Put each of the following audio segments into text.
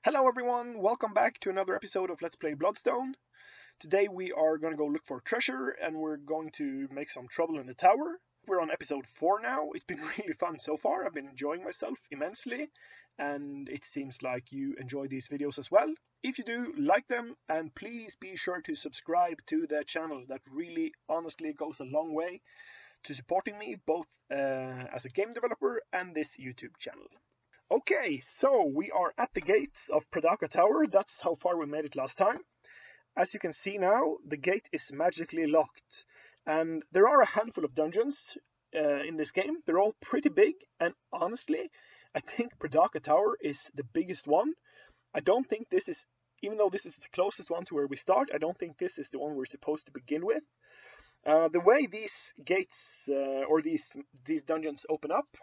Hello everyone, welcome back to another episode of Let's Play Bloodstone. Today we are going to go look for treasure and we're going to make some trouble in the tower. We're on episode 4 now. It's been really fun so far. I've been enjoying myself immensely and it seems like you enjoy these videos as well. If you do, like them and please be sure to subscribe to the channel. That really honestly goes a long way to supporting me both as a game developer and this YouTube channel. Okay, so we are at the gates of Kodaka Tower. That's how far we made it last time. As you can see now, the gate is magically locked. And there are a handful of dungeons in this game. They're all pretty big, and honestly, I think Kodaka Tower is the biggest one. I don't think this is, even though this is the closest one to where we start, I don't think this is the one we're supposed to begin with. The way these gates or these dungeons open up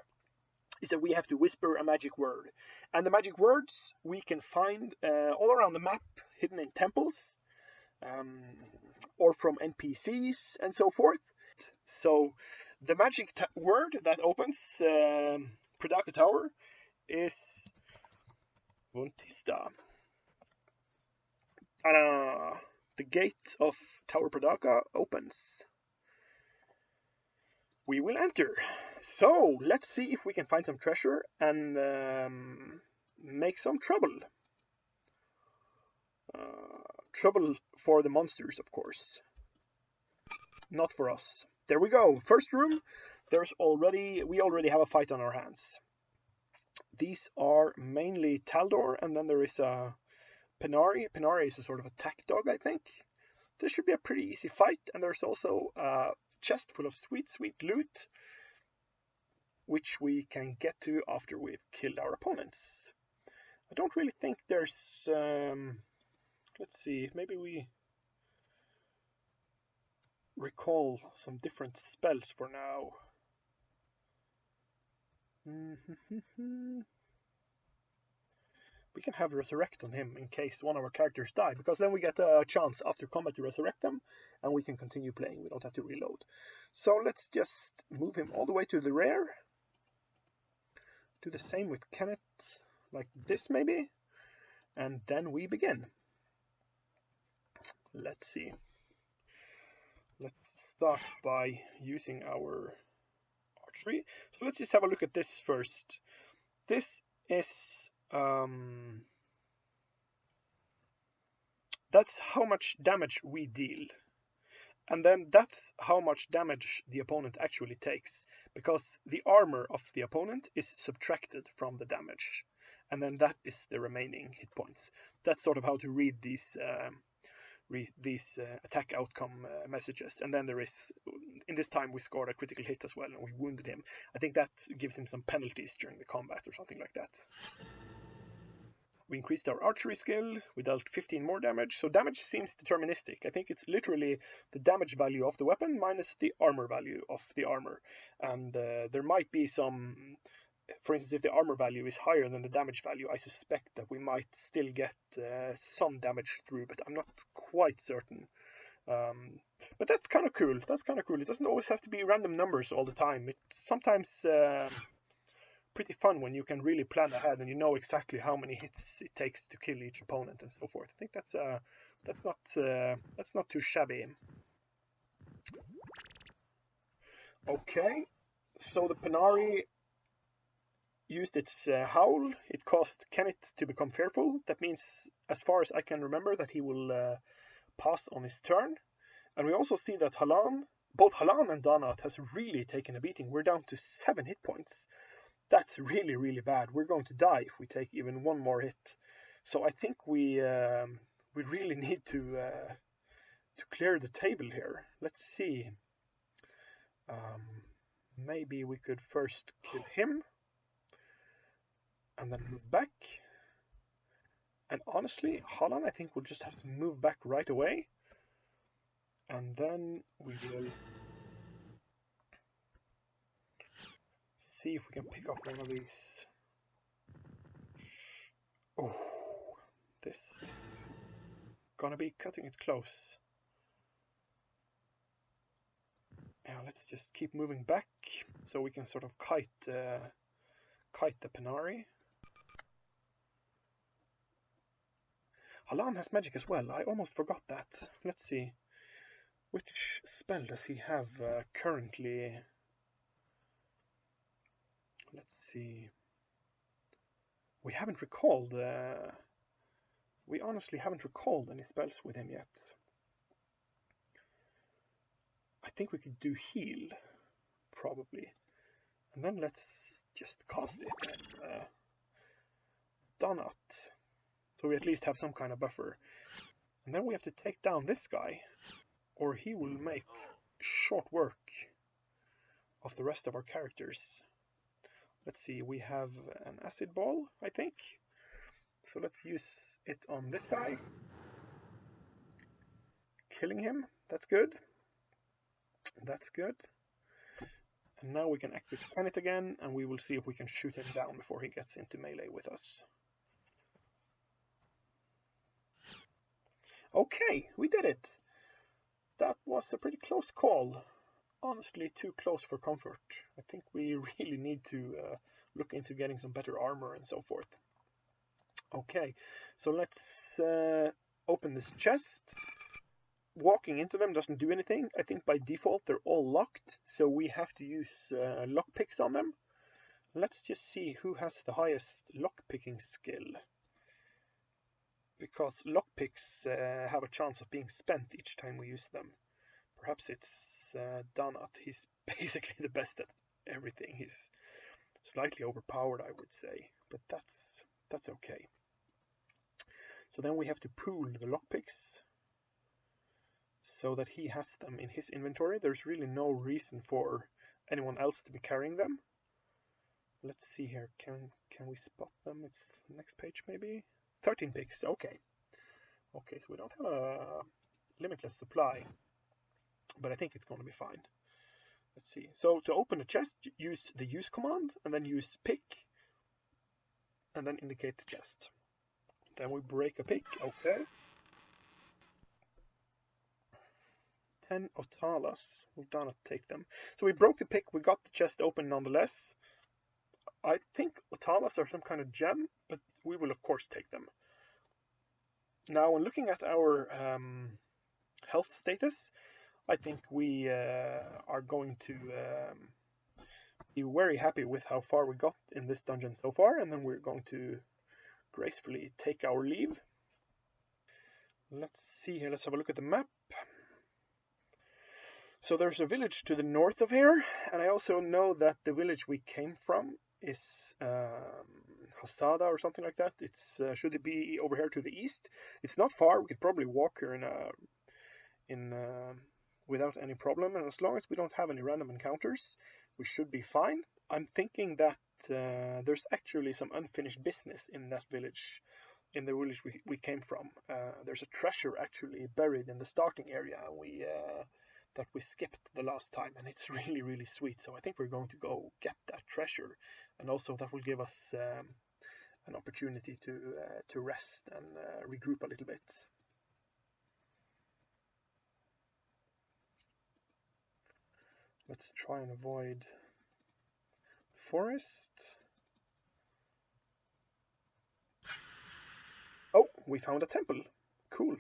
is that we have to whisper a magic word. And the magic words we can find all around the map, hidden in temples, or from NPCs and so forth. So the magic word that opens Kodaka Tower is Vuntista. The gate of Tower Kodaka opens. We will enter. So let's see if we can find some treasure and make some trouble. Trouble for the monsters, of course. Not for us. There we go. First room. We already have a fight on our hands. These are mainly Taldor, and then there is a Penari. Penari is a sort of attack dog, I think. This should be a pretty easy fight, and there's also a chest full of sweet loot, which we can get to after we've killed our opponents. I don't really think there's let's see, maybe we recall some different spells for now. We can have resurrect on him in case one of our characters die, because then we get a chance after combat to resurrect them and we can continue playing. We don't have to reload. So let's just move him all the way to the rear. Do the same with Kenneth, like this maybe, and then we begin. Let's see. Let's start by using our archery. So let's just have a look at this first. This is that's how much damage we deal. And then that's how much damage the opponent actually takes, because the armor of the opponent is subtracted from the damage. And then that is the remaining hit points. That's sort of how to read these attack outcome messages. And then there is, in this time we scored a critical hit as well and we wounded him. I think that gives him some penalties during the combat or something like that. We increased our archery skill, we dealt 15 more damage, so damage seems deterministic. I think it's literally the damage value of the weapon minus the armor value of the armor. And there might be some, for instance, if the armor value is higher than the damage value, I suspect that we might still get some damage through, but I'm not quite certain. But that's kind of cool. That's kind of cool. It doesn't always have to be random numbers all the time. It's sometimes pretty fun when you can really plan ahead and you know exactly how many hits it takes to kill each opponent and so forth. I think that's not too shabby. Okay, so the Penari used its howl. It caused Kenneth to become fearful. That means, as far as I can remember, that he will pass on his turn. And we also see that both Halan and Donat has really taken a beating. We're down to 7 hit points. That's really, really bad. We're going to die if we take even one more hit. So I think we really need to clear the table here. Let's see. Maybe we could first kill him and then move back. And honestly, Halan, I think we'll just have to move back right away. And then we will see if we can pick up one of these. Oh, this is gonna be cutting it close. Yeah, let's just keep moving back so we can sort of kite the Penari. Halan has magic as well. I almost forgot that. Let's see. Which spell does he have currently? Let's see. We haven't recalled. We honestly haven't recalled any spells with him yet. I think we could do heal, probably. And then let's just cast it and done it. So we at least have some kind of buffer. And then we have to take down this guy, or he will make short work of the rest of our characters. Let's see, we have an acid ball, I think. So let's use it on this guy. Killing him, that's good. That's good. And now we can activate the planet again, and we will see if we can shoot him down before he gets into melee with us. Okay, we did it. That was a pretty close call. Honestly, too close for comfort. I think we really need to look into getting some better armor and so forth. Okay, so let's open this chest. Walking into them doesn't do anything. I think by default they're all locked, so we have to use lockpicks on them. Let's just see who has the highest lockpicking skill. Because lockpicks have a chance of being spent each time we use them. Perhaps it's Donut. He's basically the best at everything. He's slightly overpowered, I would say, but that's okay. So then we have to pool the lockpicks so that he has them in his inventory. There's really no reason for anyone else to be carrying them. Let's see here. Can we spot them? It's next page maybe. 13 picks. Okay. Okay, so we don't have a limitless supply, but I think it's going to be fine. Let's see. So to open the chest, use the use command and then use pick and then indicate the chest. Then we break a pick. Okay. 10 Otalas. We've done it. Take them. So we broke the pick. We got the chest open nonetheless. I think Otalas are some kind of gem, but we will of course take them. Now, when looking at our health status, I think we are going to be very happy with how far we got in this dungeon so far, and then we're going to gracefully take our leave. Let's see here. Let's have a look at the map. So there's a village to the north of here, and I also know that the village we came from is Hasada or something like that. It's should it be over here to the east? It's not far. We could probably walk here without any problem, and as long as we don't have any random encounters, we should be fine. I'm thinking that there's actually some unfinished business in that village, in the village we came from. There's a treasure actually buried in the starting area that we skipped the last time, and it's really, really sweet. So I think we're going to go get that treasure, and also that will give us an opportunity to rest and regroup a little bit. Let's try and avoid forest. Oh, we found a temple. Cool.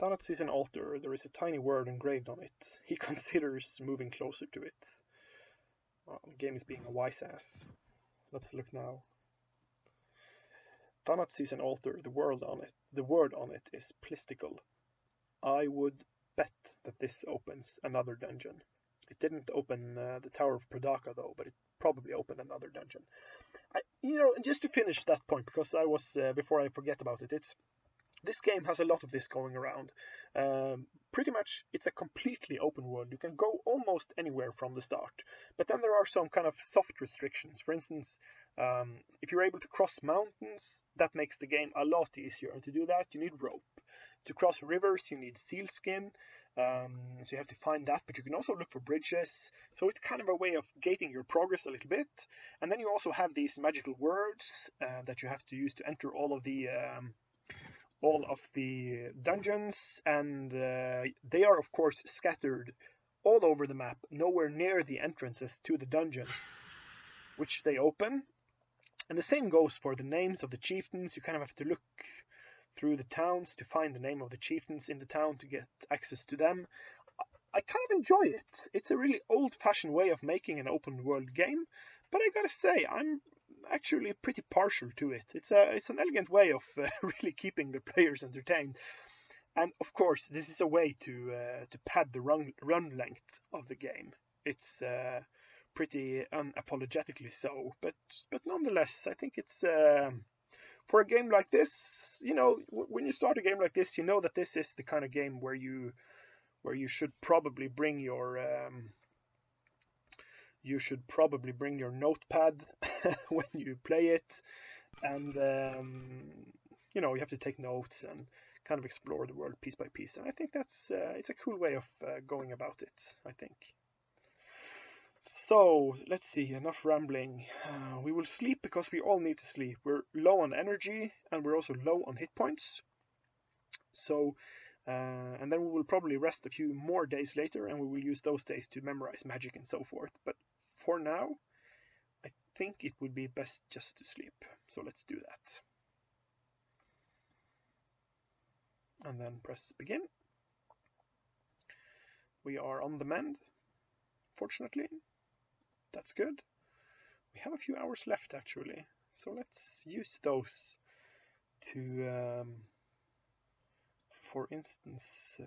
Donut sees an altar. There is a tiny word engraved on it. He considers moving closer to it. Oh, the game is being a wise ass. Let's look now. Donut sees an altar. The word on it is plistical. I would bet that this opens another dungeon. It didn't open the Tower of Kodaka though, but it probably opened another dungeon. Just to finish that point, because I was before I forget about it, this game has a lot of this going around. Pretty much, it's a completely open world. You can go almost anywhere from the start. But then there are some kind of soft restrictions. For instance, if you're able to cross mountains, that makes the game a lot easier. And to do that, you need rope. To cross rivers, you need sealskin. So you have to find that, but you can also look for bridges. So it's kind of a way of gating your progress a little bit. And then you also have these magical words that you have to use to enter all of the dungeons, and they are of course scattered all over the map, nowhere near the entrances to the dungeons which they open. And the same goes for the names of the chieftains. You kind of have to look through the towns to find the name of the chieftains in the town to get access to them. I kind of enjoy it. It's a really old-fashioned way of making an open-world game, but I gotta say, I'm actually pretty partial to it. It's an elegant way of really keeping the players entertained. And of course, this is a way to pad the run length of the game. It's pretty unapologetically so, but nonetheless, I think it's for a game like this. You know, when you start a game like this, you know that this is the kind of game where you should probably bring your notepad when you play it, and you know, you have to take notes and kind of explore the world piece by piece. And I think that's it's a cool way of going about it, I think. So let's see, enough rambling. We will sleep because we all need to sleep. We're low on energy and we're also low on hit points. So and then we will probably rest a few more days later, and we will use those days to memorize magic and so forth. But for now, I think it would be best just to sleep. So let's do that. And then press begin. We are on the mend, fortunately. That's good. We have a few hours left actually, so let's use those to, for instance,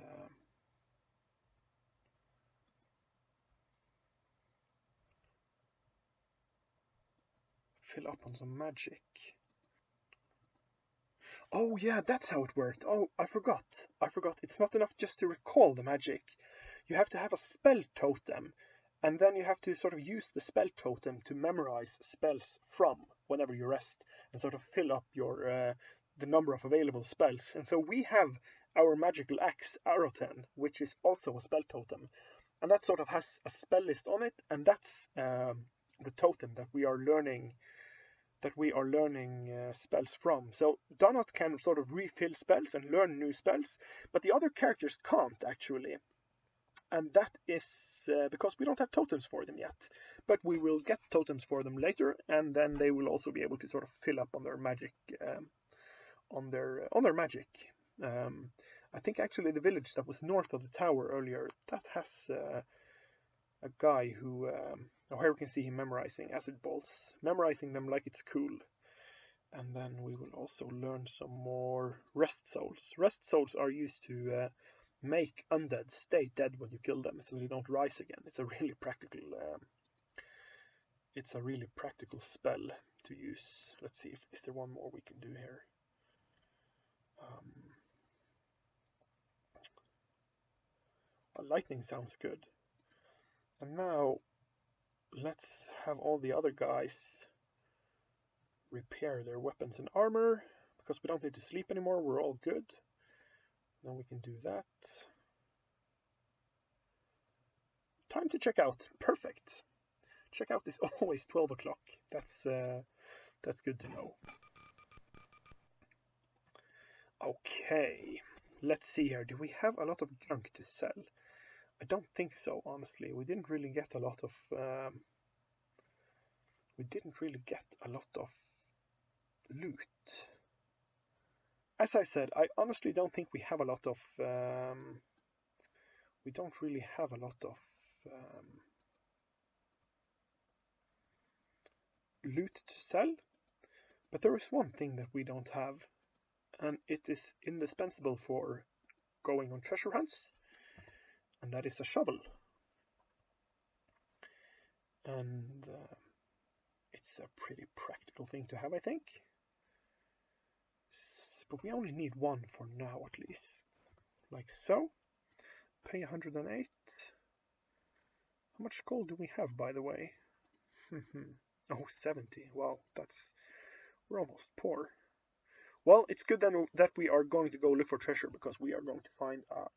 fill up on some magic. Oh yeah, that's how it worked. Oh, I forgot. It's not enough just to recall the magic. You have to have a spell totem, and then you have to sort of use the spell totem to memorize spells from whenever you rest, and sort of fill up your the number of available spells. And so we have our magical axe, Arrow-10, which is also a spell totem, and that sort of has a spell list on it, and that's the totem that we are learning spells from. So Donut can sort of refill spells and learn new spells, but the other characters can't actually. And that is because we don't have totems for them yet. But we will get totems for them later, and then they will also be able to sort of fill up on their magic. I think actually the village that was north of the tower earlier, that has a guy who here we can see him memorizing acid balls, memorizing them like it's cool. And then we will also learn some more rest souls. Rest souls are used to make undead stay dead when you kill them, so they don't rise again. It's a really practical spell to use. Let's see, is there one more we can do here? Lightning sounds good. And now let's have all the other guys repair their weapons and armor, because we don't need to sleep anymore. We're all good. Then we can do that. Time to check out. Perfect. Checkout is always 12 o'clock. That's good to know. Okay, let's see here. Do we have a lot of junk to sell? I don't think so, honestly. We didn't really get a lot of loot. As I said, I honestly don't think we have a lot of loot to sell, but there is one thing that we don't have, and it is indispensable for going on treasure hunts, and that is a shovel. And it's a pretty practical thing to have, I think. But we only need one for now, at least. Like so. Pay 108. How much gold do we have, by the way? Oh, 70. Wow, we're almost poor. Well, it's good then that we are going to go look for treasure, because we are going to find a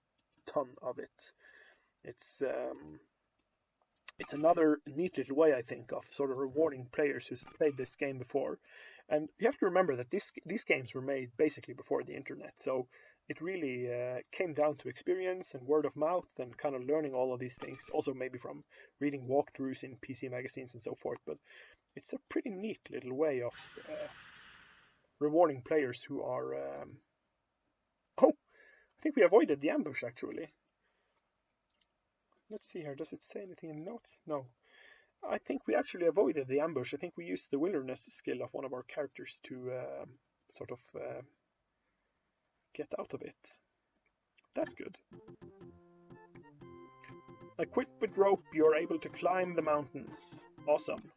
ton of it. It's another neat little way, I think, of sort of rewarding players who's played this game before. And you have to remember that these games were made basically before the internet, so it really came down to experience and word of mouth and kind of learning all of these things. Also maybe from reading walkthroughs in PC magazines and so forth. But It's a pretty neat little way of rewarding players who are... Oh, I think we avoided the ambush actually. Let's see here, does it say anything in the notes? No. I think we actually avoided the ambush. I think we used the wilderness skill of one of our characters to sort of get out of it. That's good. Equipped with rope, you're able to climb the mountains. Awesome.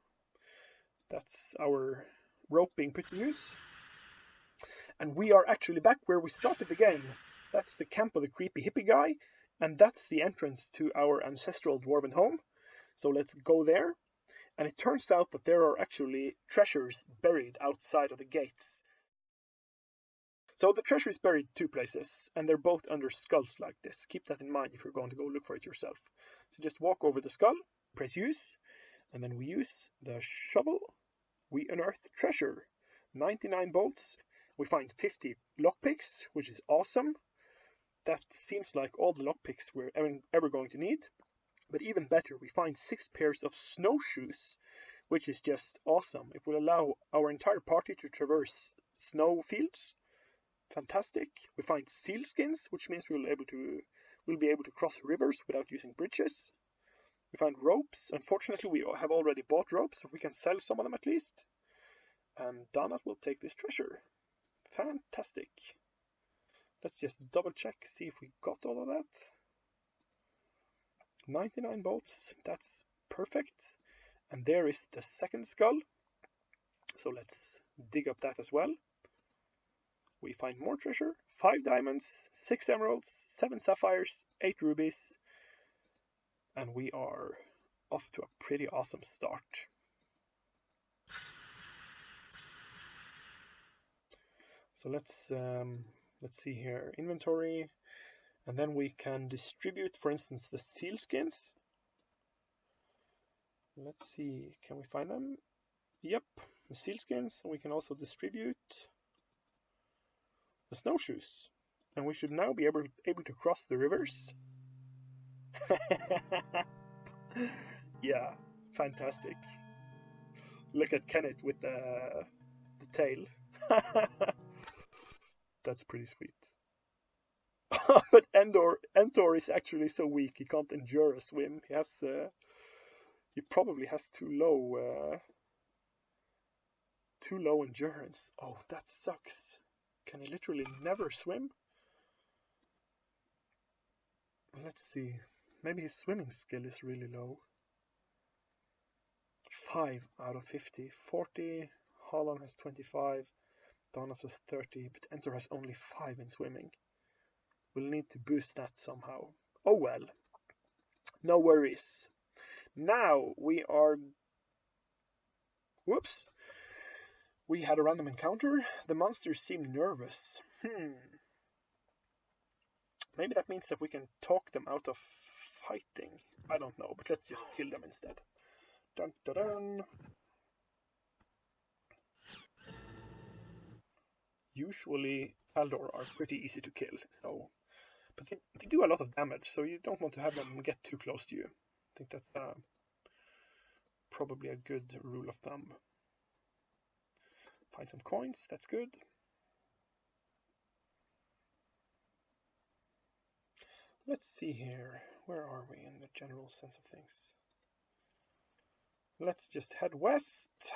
That's our rope being put to use. And we are actually back where we started the game. That's the camp of the creepy hippie guy, and that's the entrance to our ancestral dwarven home. So let's go there. And it turns out that there are actually treasures buried outside of the gates. So the treasure is buried two places, and they're both under skulls like this. Keep that in mind if you're going to go look for it yourself. So just walk over the skull, press use, and then we use the shovel. We unearth treasure. 99 bolts. We find 50 lockpicks, which is awesome. That seems like all the lockpicks we're ever going to need. But even better, we find 6 pairs of snowshoes, which is just awesome. It will allow our entire party to traverse snow fields. Fantastic. We find seal skins, which means we'll be able to cross rivers without using bridges. We find ropes. Unfortunately, we have already bought ropes, so we can sell some of them at least. And Donut will take this treasure. Fantastic. Let's just double check, see if we got all of that. 99 bolts, that's perfect. And there is the second skull. So let's dig up that as well. We find more treasure, 5 diamonds, 6 emeralds, 7 sapphires, 8 rubies. And we are off to a pretty awesome start. So let's see here, inventory, and then we can distribute, for instance, the seal skins. Let's see, can we find them? Yep, the seal skins, and we can also distribute the snowshoes. And we should now be able to cross the rivers. Yeah, fantastic. Look at Kenneth with the tail. That's pretty sweet. But Endor is actually so weak he can't endure a swim. He probably has too low endurance. Oh, that sucks. Can he literally never swim? Let's see. Maybe his swimming skill is really low. 5 out of 50. 40. Holland has 25. Donas has 30, but Enter has only 5 in swimming. We'll need to boost that somehow. Oh well. No worries. Now we are... Whoops. We had a random encounter. The monsters seem nervous. Maybe that means that we can talk them out of fighting. I don't know, but let's just kill them instead. Dun dun dun. Usually Aldor are pretty easy to kill, but they do a lot of damage, so you don't want to have them get too close to you. I think that's probably a good rule of thumb. Find some coins, that's good. Let's see here, where are we in the general sense of things? Let's just head west.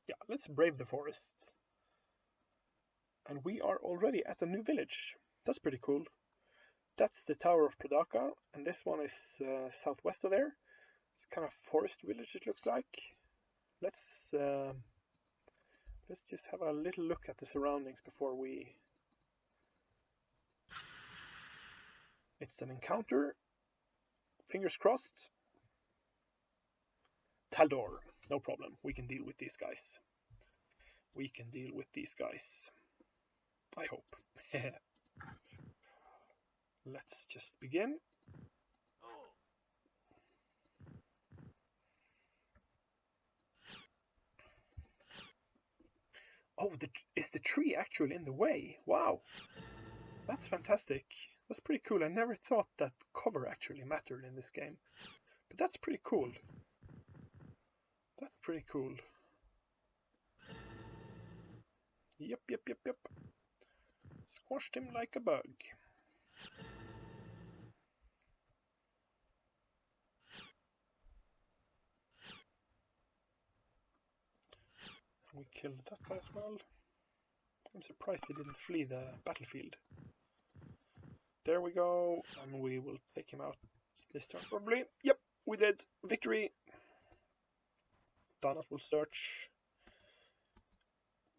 Yeah, let's brave the forest. And we are already at a new village. That's pretty cool. That's the Tower of Kodaka, and this one is southwest of there. It's kind of forest village, it looks like. Let's just have a little look at the surroundings before we... It's an encounter. Fingers crossed. Taldor, no problem. We can deal with these guys. We can deal with these guys. I hope. Let's just begin. Oh, is the tree actually in the way? Wow. That's fantastic. That's pretty cool. I never thought that cover actually mattered in this game. But that's pretty cool. pretty cool. Yep. Squashed him like a bug. We killed that guy as well. I'm surprised he didn't flee the battlefield. There we go, and we will take him out this turn probably. Yep, we did. Victory. Donut will search.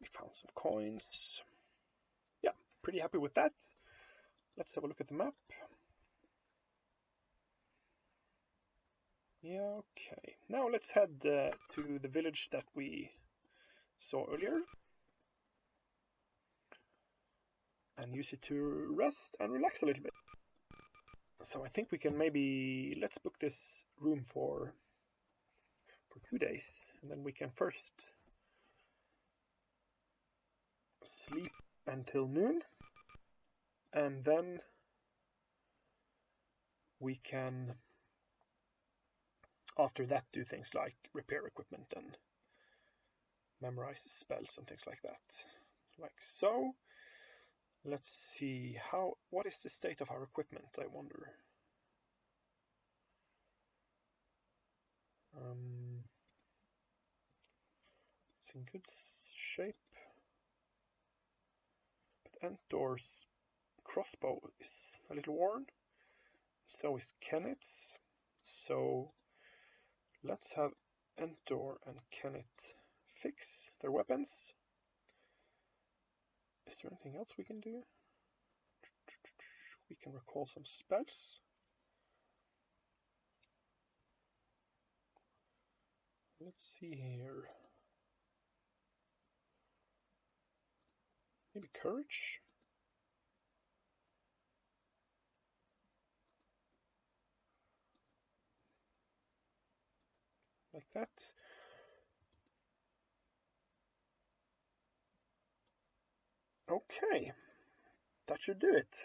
We found some coins. Yeah, pretty happy with that. Let's have a look at the map. Yeah, okay. Now let's head to the village that we saw earlier. And use it to rest and relax a little bit. So I think we can maybe, let's book this room for 2 days. And then we can first sleep until noon. And then we can, after that, do things like repair equipment and memorize spells and things like that. Like so. Let's see, what is the state of our equipment, I wonder? It's in good shape. But Entor's crossbow is a little worn. So is Kenneth's. So let's have Entor and Kenneth fix their weapons. Is there anything else we can do? We can recall some spells. Let's see here. Maybe courage? Like that. Okay, that should do it.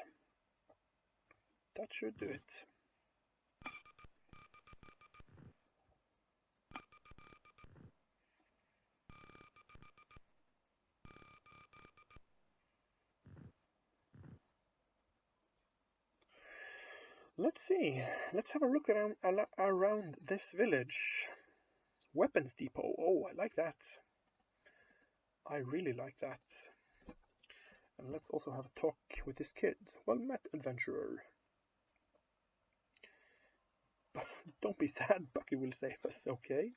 That should do it. Let's see. Let's have a look around this village. Weapons depot. Oh, I like that. I really like that. And let's also have a talk with this kid. Well met, adventurer. Don't be sad, Bucky will save us, okay?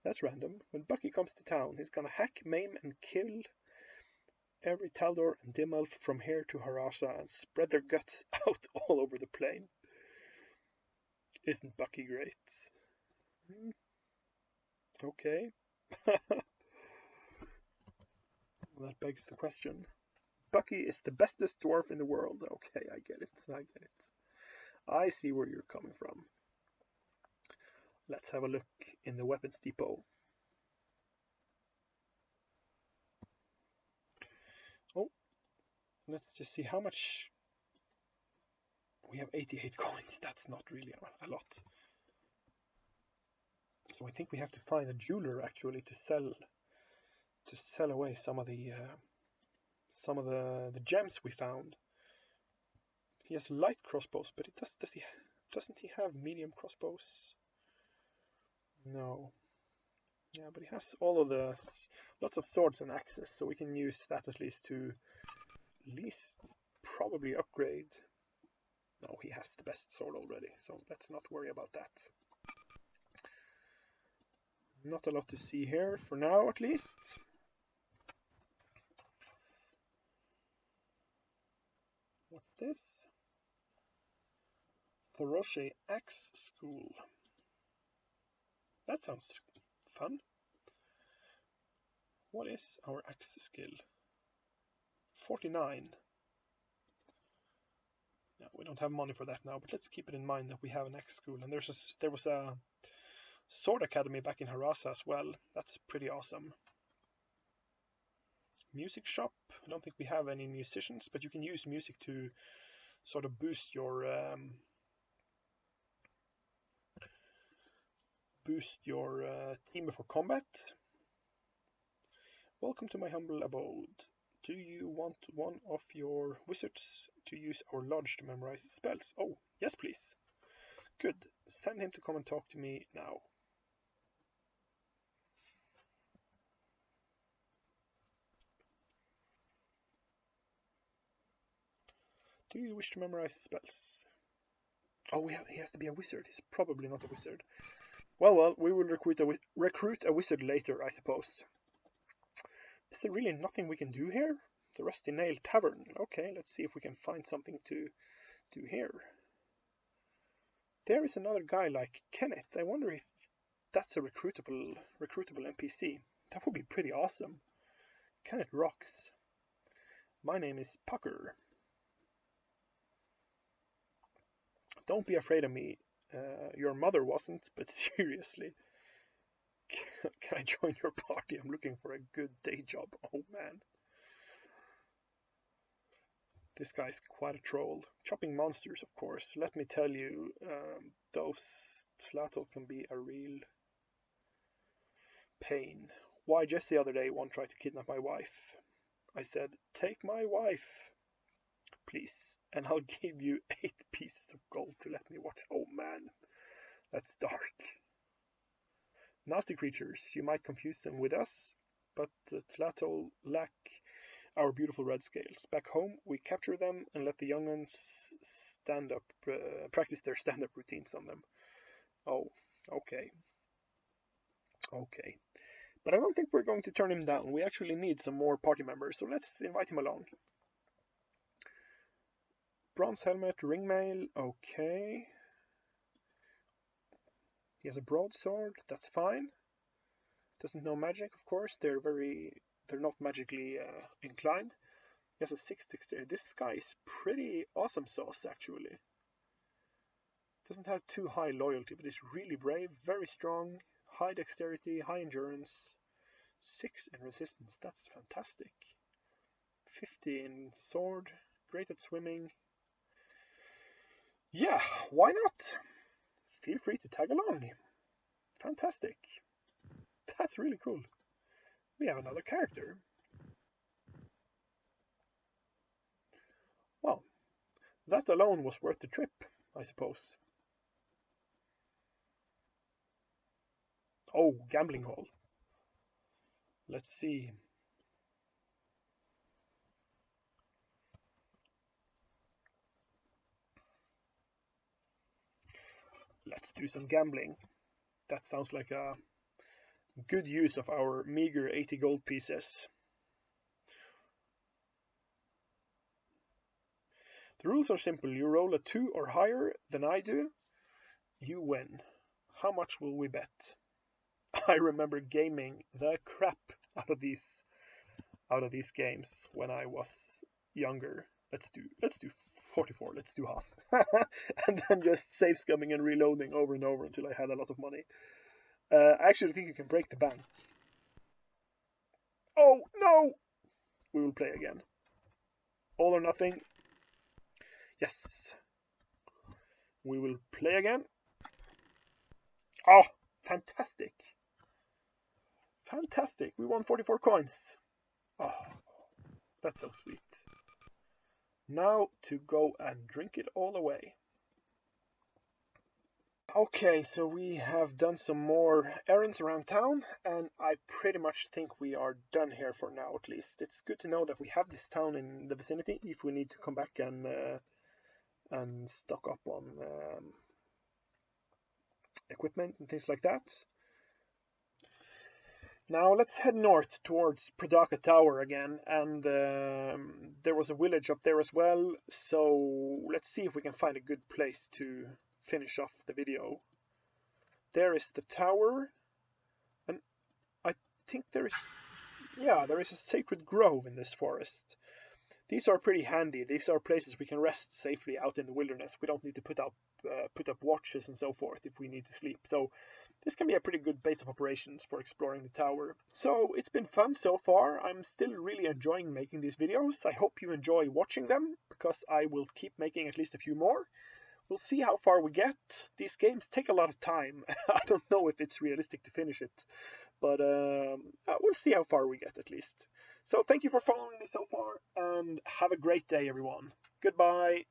That's random. When Bucky comes to town, he's gonna hack, maim, and kill every Taldor and dim elf from here to Harasa and spread their guts out all over the plain. Isn't Bucky great? Okay. That begs the question. Bucky is the bestest dwarf in the world. Okay, I get it. I see where you're coming from. Let's have a look in the weapons depot. Oh, let's just see how much. We have 88 coins. That's not really a lot. So I think we have to find a jeweler actually to sell away some of the gems we found. He has light crossbows, but doesn't he have medium crossbows? No. Yeah, but he has all of lots of swords and axes, so we can use that at least to probably upgrade. No, he has the best sword already, so let's not worry about that. Not a lot to see here for now, at least. What's this? Foroche Axe School. That sounds fun. What is our axe skill? 49. Yeah, we don't have money for that now, but let's keep it in mind that we have an axe school. And there was a sword academy back in Harasa as well. That's pretty awesome. Music shop. I don't think we have any musicians, but you can use music to sort of boost your boost your team before combat. Welcome to my humble abode. Do you want one of your wizards to use our lodge to memorize spells? Oh, yes please. Good. Send him to come and talk to me now. Do you wish to memorize spells? Oh, he has to be a wizard. He's probably not a wizard. Well, we will recruit a wizard later, I suppose. Is there really nothing we can do here? The Rusty Nail Tavern. Okay, let's see if we can find something to do here. There is another guy like Kenneth. I wonder if that's a recruitable NPC. That would be pretty awesome. Kenneth rocks. My name is Pucker. Don't be afraid of me. Your mother wasn't, but seriously. Can I join your party? I'm looking for a good day job. Oh man. This guy's quite a troll. Chopping monsters, of course. Let me tell you, those Tlatl can be a real pain. Why, just the other day, one tried to kidnap my wife. I said, take my wife, please, and I'll give you 8 pieces of gold to let me watch. Oh man, that's dark. Nasty creatures, you might confuse them with us, but the Tlatl lack our beautiful red scales. Back home, we capture them and let the young ones practice their stand-up routines on them. Oh, okay. Okay. But I don't think we're going to turn him down. We actually need some more party members, so let's invite him along. Bronze helmet, ringmail, okay. He has a broadsword, that's fine. Doesn't know magic, of course. They're not magically inclined. He has a 6 dexterity. This guy is pretty awesome sauce, actually. Doesn't have too high loyalty, but is really brave, very strong, high dexterity, high endurance, 6 in resistance. That's fantastic. 50 in sword, great at swimming. Yeah, why not? Feel free to tag along. Fantastic. That's really cool. We have another character. Well, that alone was worth the trip, I suppose. Oh, gambling hall. Let's see. Let's do some gambling. That sounds like a good use of our meager 80 gold pieces. The rules are simple. You roll a 2 or higher than I do, you win. How much will we bet? I remember gaming the crap out of these games when I was younger. Let's do 44. Let's do half, and then just save scumming and reloading over and over until I had a lot of money. I actually think you can break the bank. Oh no! We will play again. All or nothing. Yes. We will play again. Oh, fantastic. Fantastic. We won 44 coins. Oh, that's so sweet. Now to go and drink it all away. Okay, so we have done some more errands around town, and I pretty much think we are done here for now, at least. It's good to know that we have this town in the vicinity if we need to come back and stock up on equipment and things like that. Now let's head north towards Kodaka Tower again, and there was a village up there as well, so let's see if we can find a good place to finish off the video. There is the tower, and I think there is a sacred grove in this forest. These are pretty handy. These are places we can rest safely out in the wilderness. We don't need to put up watches and so forth if we need to sleep. So this can be a pretty good base of operations for exploring the tower. So it's been fun so far. I'm still really enjoying making these videos. I hope you enjoy watching them, because I will keep making at least a few more. we'll see how far we get. These games take a lot of time. I don't know if it's realistic to finish it, but we'll see how far we get at least. So thank you for following me so far, and have a great day, everyone. Goodbye.